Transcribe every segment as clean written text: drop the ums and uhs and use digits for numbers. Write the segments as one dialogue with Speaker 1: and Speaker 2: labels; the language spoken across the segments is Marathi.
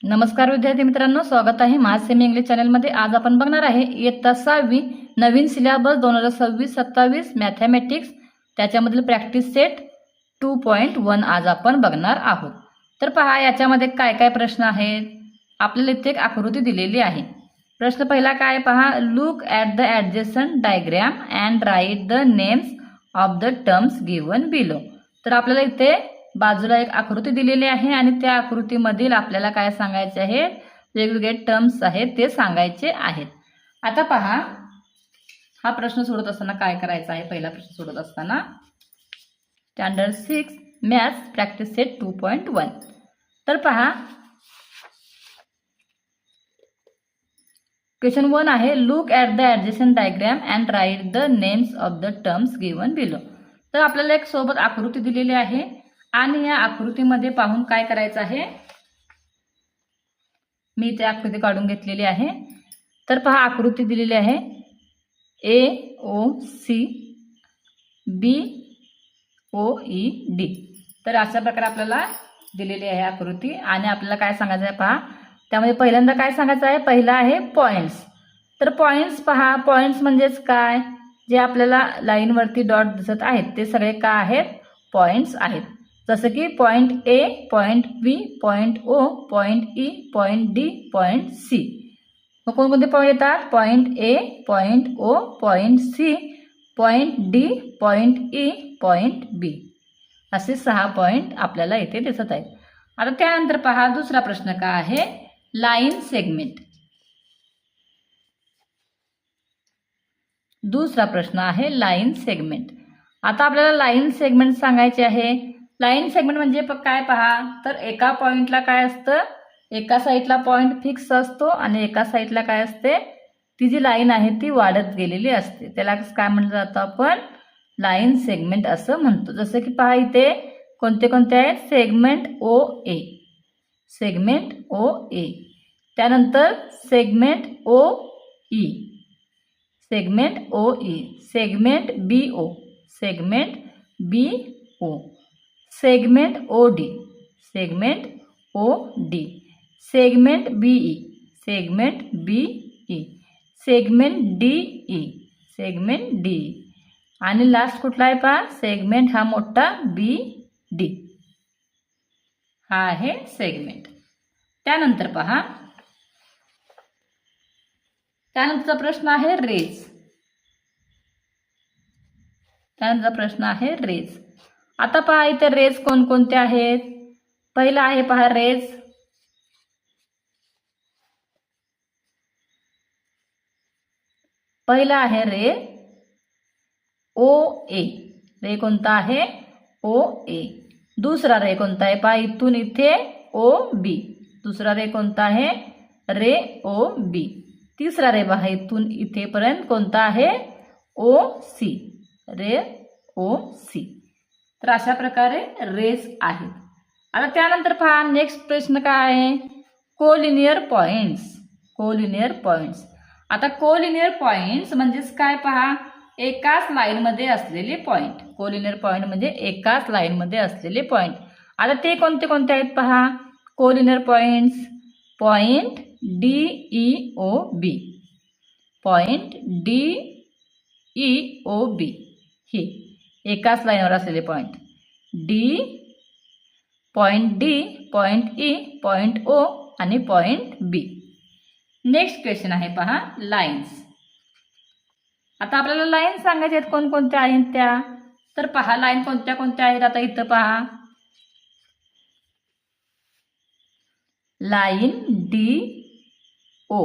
Speaker 1: नमस्कार विद्यार्थी मित्रांनो, स्वागत आहे माझं सेमी इंग्लिश चॅनलमध्ये। आज आपण बघणार आहे इयत्ता 6वी नवीन सिलेबस 2026-27 मॅथमॅटिक्स त्याच्यामधील प्रॅक्टिस सेट 2.1 आज आपण बघणार आहोत। तर पहा याच्यामध्ये काय काय प्रश्न आहेत। आपल्याला इथे एक आकृती दिलेली आहे। प्रश्न पहिला काय पहा, look at the adjacent diagram and write the names of the terms given below. तर आपल्याला इथे बाजूला एक आकृती दिलेली आहे आणि त्या आकृतीमधील आपल्याला काय सांगायचे आहे, वेगवेगळे टर्म्स आहेत ते सांगायचे आहेत। आता पहा हा प्रश्न सोडत असताना काय करायचं आहे। पहिला प्रश्न सोडत असताना स्टँडर्ड 6 मॅथ्स प्रॅक्टिस सेट 2.1। तर पहा क्वेश्चन 1 आहे, look at the adjacent diagram and write the names of the terms given below. तर आपल्याला एक सोबत आकृती दिलेली आहे आणि या आकृतीमध्ये पाहून काय करायचं आहे, मी इथे आकृती काढून घेतलेली आहे। तर पहा आकृती दिलेली आहे AOC BOED। तर अशा प्रकारे आपल्याला दिलेली आहे आकृती आणि आपल्याला काय सांगायचं आहे पहा, त्यामध्ये पहिल्यांदा काय सांगायचं आहे, पहिला आहे पॉइंट्स। तर पॉइंट्स पहा, पॉइंट्स म्हणजेच काय, जे आपल्याला लाईनवरती डॉट दिसत आहेत ते सगळे काय आहेत, पॉइंट्स आहेत। जसं की point A, point B, point O, point E, point D, point C। मग कोणकोणते पॉइंट येतात, point A, point O, point C, point D, point E, point B, असे 6 पॉइंट आपल्याला इथे दिसत आहेत। आता त्यानंतर पहा दुसरा प्रश्न काय आहे, लाईन सेगमेंट। दुसरा प्रश्न आहे लाईन सेगमेंट। आता आपल्याला लाईन सेगमेंट सांगायचे आहे। लाईन सेगमेंट म्हणजे काय पहा, तर एका पॉइंटला काय असतं, एका साईडला पॉइंट फिक्स असतो आणि एका साईडला काय असते, ती जी लाईन आहे ती वाढत गेलेली असते, त्याला काय म्हटलं जातं, आपण लाईन सेगमेंट असं म्हणतो। जसं की पहा इथे कोणते कोणते आहेत, सेगमेंट OA, सेगमेंट OA, त्यानंतर segment OE, segment OE, segment BO, segment BO, segment OD, segment OD, segment BE, segment BE, segment DE, segment DE आणि लास्ट कुठला आहे पहा, सेगमेंट हा मोठा BD, हा आहे सेगमेंट। त्यानंतर पहा त्यानंतरचा प्रश्न आहे रेज। त्यानंतरचा प्रश्न आहे रेज। आता पहा इथे रेज कोणकोणते आहेत। पहिला आहे पहा रेज, पहिला आहे रे OA, रे कोणता आहे, OA। दुसरा रे कोणता आहे पहा, इथून इथे OB, दुसरा रे कोणता आहे, रे OB। तिसरा रे पहा इथून इथेपर्यंत कोणता आहे, OC, रे OC। तर अशा प्रकारे रेस आहेत। आता त्यानंतर पहा नेक्स्ट प्रश्न काय आहे, कोलिनियर पॉइंट्स। Collinear points. आता कोलिनियर पॉइंट्स म्हणजेच काय पहा, एकाच लाईनमध्ये असलेले पॉइंट। कोलिनियर पॉइंट म्हणजे एकाच लाईनमध्ये असलेले पॉइंट। आता ते कोणते कोणते आहेत पहा, collinear points, point DEOB, point DEOB, हे एकाच लाईनवर असलेले point, D, point D, point E, point O आणि पॉइंट B। नेक्स्ट क्वेश्चन आहे पहा लाईन्स। आता आपल्याला लाईन सांगायचे आहेत कोणकोणत्या आहेत त्या। तर पहा लाईन कोणत्या कोणत्या आहेत। आता इथं पहा line DO,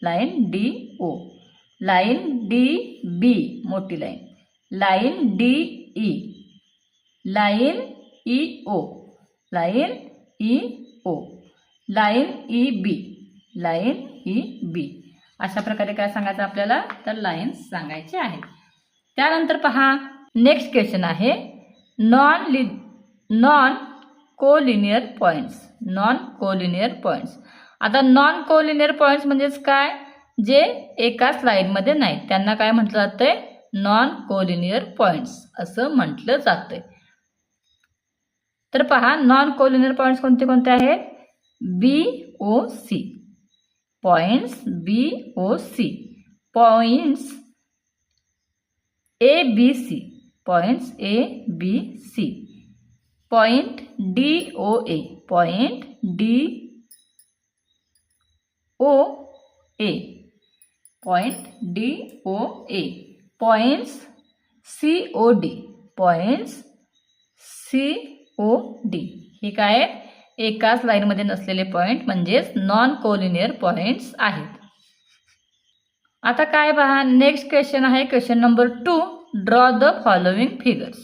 Speaker 1: line DO, line DB मोठी line, line DE, line EO, line EO, line EB, line EB। अशा प्रकारे काय सांगायचं आपल्याला, तर लाईन्स सांगायचे आहेत। त्यानंतर पहा नेक्स्ट क्वेश्चन आहे non collinear points. Non collinear points. आता नॉन कोलिनियर पॉइंट्स म्हणजेच काय, जे एकाच लाईनमध्ये नाहीत त्यांना काय म्हटलं जातंय, नॉन कोलिनियर पॉइंट्स असं म्हटलं जातंय। तर पहा नॉन कोलिनियर पॉइंट्स कोणते कोणते आहेत, BOC, points BOC, points ABC, points ABC, point DOA, point DOA, point DOA, points COD, points COD. हे काय आहेत? एकाच लाईनमध्ये नसलेले पॉइंट म्हणजेच नॉन कोलिनियर पॉइंट्स आहेत. आता काय पहा, नेक्स्ट क्वेश्चन आहे question number 2. Draw the following figures.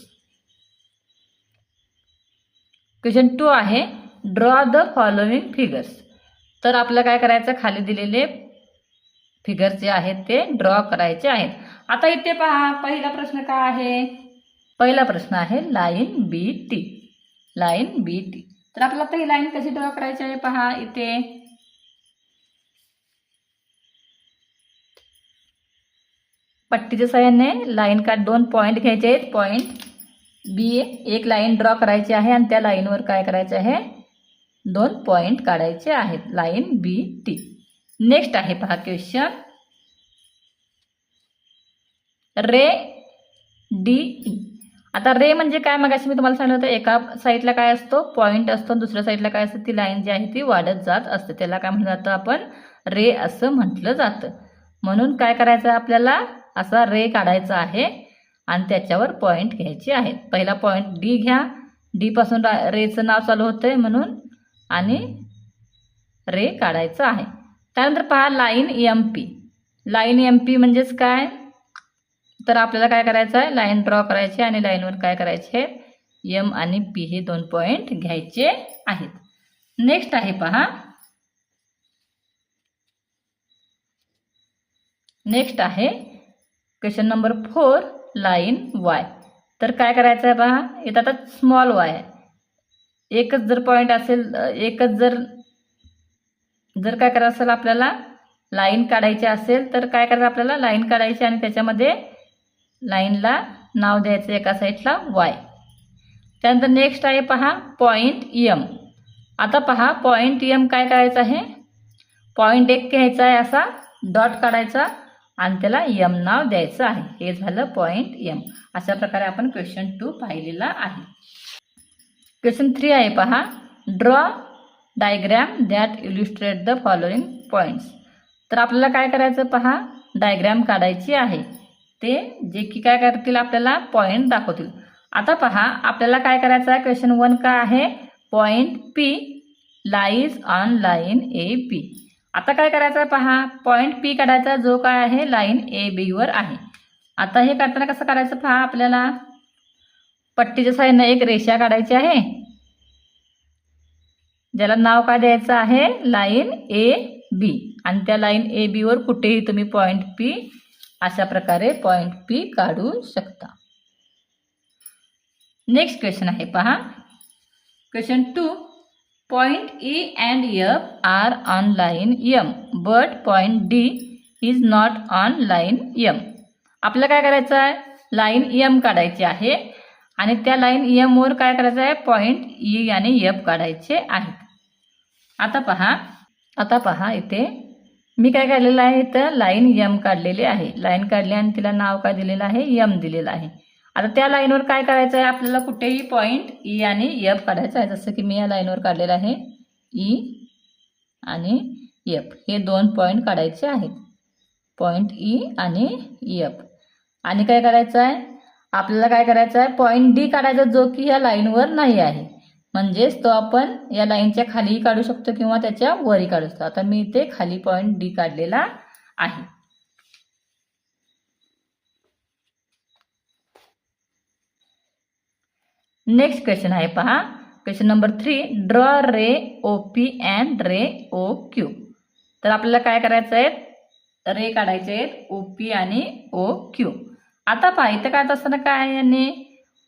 Speaker 1: Question 2 आहे ड्रॉ द फॉलोइंग फिगर्स. तर आपल्याला काय करायचं, खाली दिलेले फिगर्स जे आहेत ते ड्रॉ करायचे आहेत. आता इथे पहा, पहिला प्रश्न काय आहे? पहिला प्रश्न आहे लाईन BT, लाईन BT. तर आपल्याला आता ही लाईन कशी ड्रॉ करायची आहे पहा, इथे पट्टीच्या साहाय्याने लाईन काढ, 2 पॉईंट घ्यायचे आहेत. पॉईंट B, एक लाईन ड्रॉ करायची आहे आणि त्या लाईनवर काय करायचं आहे, 2 पॉईंट काढायचे आहेत. Line BT. नेक्स्ट आहे पहा क्वेश्चन रे DE. आता रे म्हणजे काय, मगाशी मी तुम्हाला सांगितलं होतं, एका साईडला काय असतो, पॉईंट असतो, दुसऱ्या साईडला काय असतं, ती लाईन जी आहे ती वाढत जात असते. त्याला काय म्हटलं जातं, आपण रे असं म्हटलं जातं. म्हणून काय करायचं, आपल्याला असा रे काढायचा आहे आणि त्याच्यावर पॉईंट घ्यायचे आहेत. पहिला पॉईंट D घ्या, D पासून रेचं नाव चालू होतंय म्हणून, आणि रे काढायचं आहे. त्यानंतर पहा लाईन MP. लाईन MP म्हणजेच काय, तर आपल्याला काय करायचं आहे, लाईन ड्रॉ करायची आणि लाईनवर काय करायचे, M आणि P हे 2 पॉईंट घ्यायचे आहेत. नेक्स्ट आहे पहा, नेक्स्ट आहे क्वेश्चन नंबर 4 लाईन Y. तर काय करायचं आहे पहा, इथं आता स्मॉल y आहे. एकच जर पॉईंट असेल, एकच जर काय करायचं असेल, आपल्याला लाईन काढायची असेल तर काय करायचं, आपल्याला लाईन काढायची आणि त्याच्यामध्ये लाईनला नाव द्यायचं एका साईडला Y. त्यानंतर नेक्स्ट आहे पहा पॉईंट M. आता पहा पॉईंट M काय करायचं आहे, पॉईंट 1 घ्यायचा आहे, असा डॉट काढायचा आणि त्याला M नाव द्यायचं आहे. हे झालं पॉईंट M. अशा प्रकारे आपण क्वेश्चन 2 पाहिलेला आहे. क्वेश्चन 3 आहे पहा draw diagram that illustrate the following points. तर आपल्याला काय करायचं पहा, डायग्रॅम काढायची आहे, ते जे की काय करतील, आपल्याला पॉईंट दाखवतील. आता पहा आपल्याला काय करायचं आहे, क्वेश्चन 1 काय आहे, point P lies on line AB. आता काय करायचं आहे पहा, पॉईंट P काढायचा जो काय आहे लाईन AB वर आहे. आता हे काढताना कसं काढायचं पहा, आपल्याला पट्टीच्या साहाय्याने एक रेषा काढायची आहे, ज्याला नाव काय द्यायचं आहे, लाईन AB. आणि त्या लाईन AB वर कुठेही तुम्ही पॉईंट P अशा प्रकारे पॉईंट P काढू शकता. नेक्स्ट क्वेश्चन आहे पहा question 2 point E and F are on line M but point D is not on line M. आपल्याला काय करायचं आहे, लाईन M काढायची आहे आणि त्या लाईन M वर काय करायचं आहे, पॉईंट E आणि F काढायचे आहेत. आता पहा इथे मी काय काढलेलं आहे, तर लाईन M काढलेली आहे. लाईन काढली आणि तिला नाव काय दिलेलं आहे, M दिलेलं आहे. आता त्या लाईनवर काय करायचं आहे, आपल्याला कुठेही पॉईंट E आणि F काढायचं आहे. जसं की मी या लाईनवर काढलेलं आहे, E आणि F हे 2 पॉईंट काढायचे आहेत, पॉईंट E आणि F. आणि काय करायचं आहे, आपल्याला काय करायचं आहे, पॉईंट D काढायचा जो की या लाईनवर नाही आहे. म्हणजेच तो आपण या लाईनच्या खालीही काढू शकतो किंवा त्याच्या वरही काढू शकतो. आता मी इथे खाली पॉईंट D काढलेला आहे. नेक्स्ट क्वेश्चन आहे पहा question number 3 draw ray OP and ray OQ. तर आपल्याला काय करायचं आहे, रे काढायचे आहेत OP आणि OQ. आता पहा इथं काढत असताना काय याने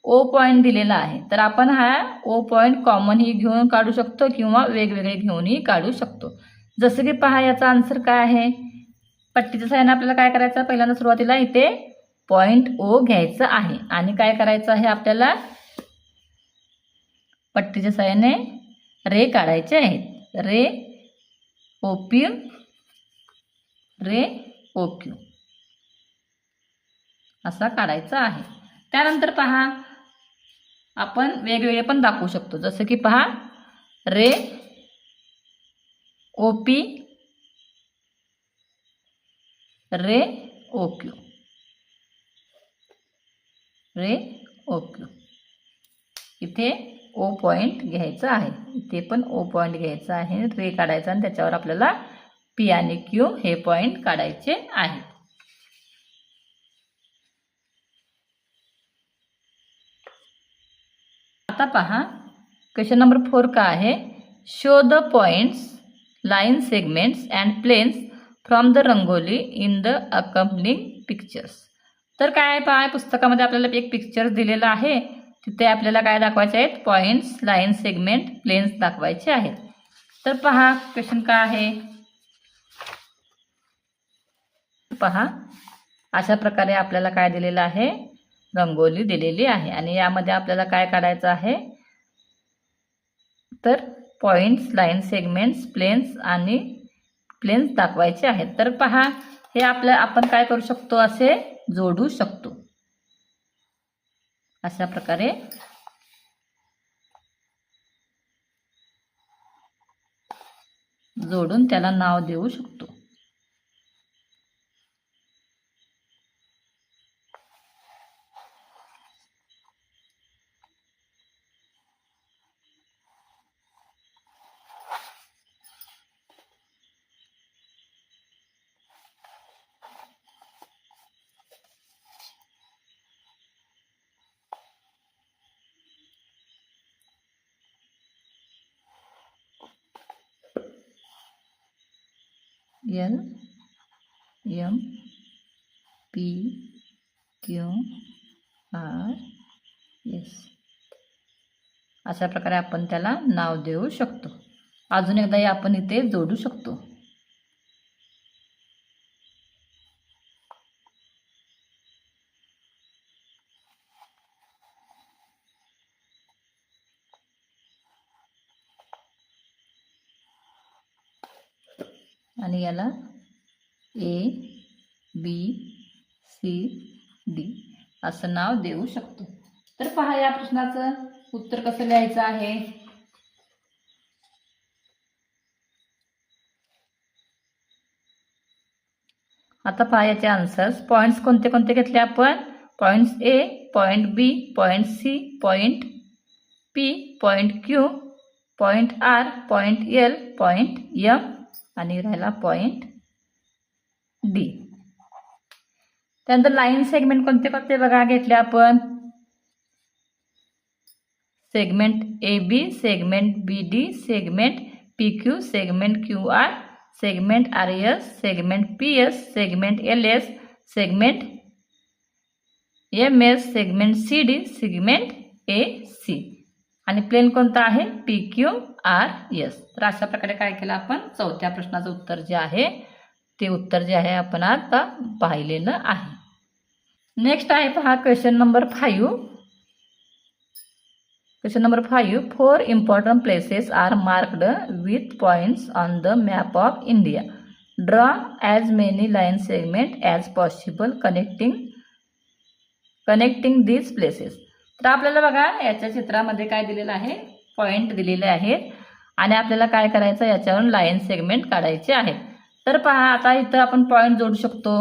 Speaker 1: O पॉईंट दिलेला आहे, तर आपण हा O पॉईंट कॉमन ही घेऊन काढू शकतो किंवा वेगवेगळे घेऊनही काढू शकतो. जसं की पहा याचा आन्सर काय आहे, पट्टीच्या साहाय्याने आपल्याला काय करायचं आहे, पहिल्यांदा सुरुवातीला इथे पॉईंट O घ्यायचं आहे आणि काय करायचं आहे, आपल्याला पट्टीच्या साहाय्याने रे काढायचे आहेत. रे ओ पी रे ओ क्यू असा काढायचा आहे. त्यानंतर पहा आपण वेगवेगळे पण दाखवू शकतो. जसं की पहा रे ओ पी रे ओ क्यू रे ओ क्यू. इथे ओ पॉईंट घ्यायचा आहे, इथे पण ओ पॉईंट घ्यायचा आहे, रे काढायचा आणि त्याच्यावर आपल्याला पी आणि क्यू हे पॉईंट काढायचे आहेत. आता पहा क्वेश्चन नंबर 4 का आहे, show the points line segments and planes from the rangoli in the accompanying pictures. तर काय पहा पुस्तकामध्ये आपल्याला एक पिक्चर दिलेला आहे, तिथे आपल्याला काय दाखवायचे आहेत, पॉइंट्स लाइन सेगमेंट प्लेन्स दाखवायचे आहेत. तर पहा क्वेश्चन काय आहे, पहा अशा प्रकारे आपल्याला काय दिलेलं आहे, रंगोली दिलेली आहे आणि यामध्ये आपल्याला काय काढायचं आहे, तर पॉइंट्स लाइन सेगमेंट्स प्लेन्स आणि प्लेन्स दाखवायचे आहेत. तर पहा हे आपण काय करू शकतो, असे जोडू शकतो. अशा प्रकारे जोडून त्याला नाव देऊ शकतो. L M P Q R S अशा प्रकारे आपण त्याला नाव देऊ शकतो. अजून एकदा आपण इथे जोडू शकतो. आणि याला ए बी सी डी असं नाव देऊ शकतो. तर पहा या प्रश्नाचं उत्तर कसं लिहायचं आहे. आता पहा याचे आन्सर्स. पॉइंट्स कोणते कोणते घेतले आपण, points A, point B, point C, point P, point Q, point R, point L, point M आणि राहिला पॉइंट डी. त्यानंतर लाईन सेगमेंट कोणते कोणते बघा घेतले आपण, segment A B, segment B D, segment P Q, segment Q R, segment R S, segment P S, segment L S, segment M S, segment C D, segment A C आणि प्लेन कोणता आहे, पी क्यू आर एस. तर अशा प्रकारे काय केलं आपण, चौथ्या प्रश्नाचं उत्तर जे आहे ते उत्तर जे आहे आपण आता पाहिलेलं आहे. नेक्स्ट आहे पहा question number 5. Question number 5, 4 important places are marked with points on the map of India. Draw as many line segments as possible connecting these places. तर आपल्याला बघा याच्या चित्रामध्ये काय दिलेलं आहे, पॉइंट दिलेले आहेत आणि आपल्याला काय करायचं, याच्यावरून लाईन सेगमेंट काढायचे आहेत. तर पहा आता इथं आपण पॉइंट जोडू शकतो.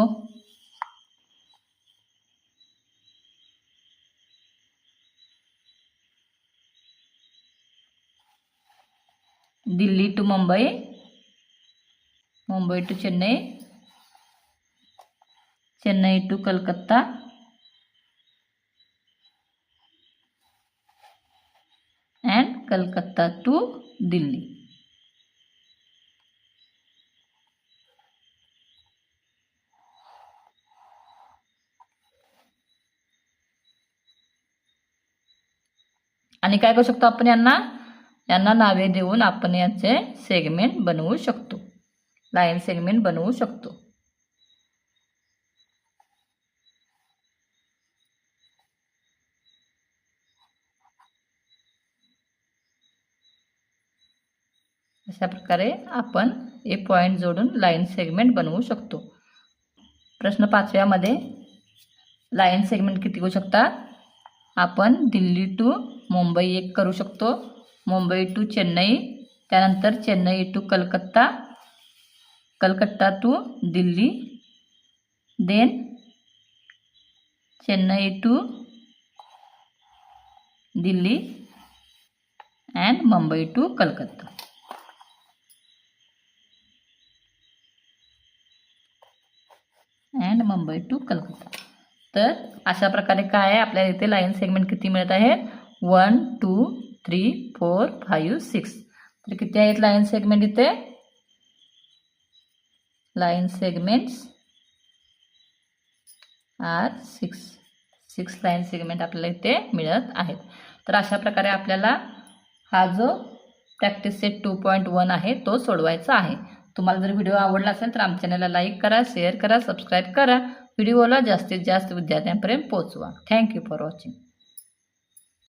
Speaker 1: Delhi to Mumbai, Mumbai to Chennai, Chennai to Calcutta, and Calcutta to Delhi. आणि काय करू शकतो आपण, यांना नावे देऊन आपण याचे सेगमेंट बनवू शकतो, लाईन सेगमेंट बनवू शकतो. अशा प्रकारे आपण हे पॉईंट जोडून लाईन सेगमेंट बनवू शकतो. प्रश्न 5व्यामध्ये लाईन सेगमेंट किती होऊ शकतात? आपण दिल्ली टू मुंबई एक करू शकतो, मुंबई टू चेन्नई, त्यानंतर Chennai to Calcutta, Calcutta to Delhi, then Chennai to Delhi and Mumbai to Calcutta. And Mumbai to Calcutta. तर अशा प्रकारे काय आहे, आपल्याला इथे लाईन सेगमेंट किती मिळत आहेत? 1 2 3 4 5 6. तर किती आहेत लाईन सेगमेंट इथे? Line segments are 6 line segment आपल्याला इथे मिळत आहेत. तर अशा प्रकारे आपल्याला हा जो प्रॅक्टिस सेट 2.1 आहे तो सोडवायचा आहे. तुम्हाला जर व्हिडिओ आवडला असेल तर आमच्या चॅनलला लाईक करा, शेअर करा, सबस्क्राईब करा. व्हिडिओला जास्तीत जास्त विद्यार्थ्यांपर्यंत पोहोचवा. Thank you for watching.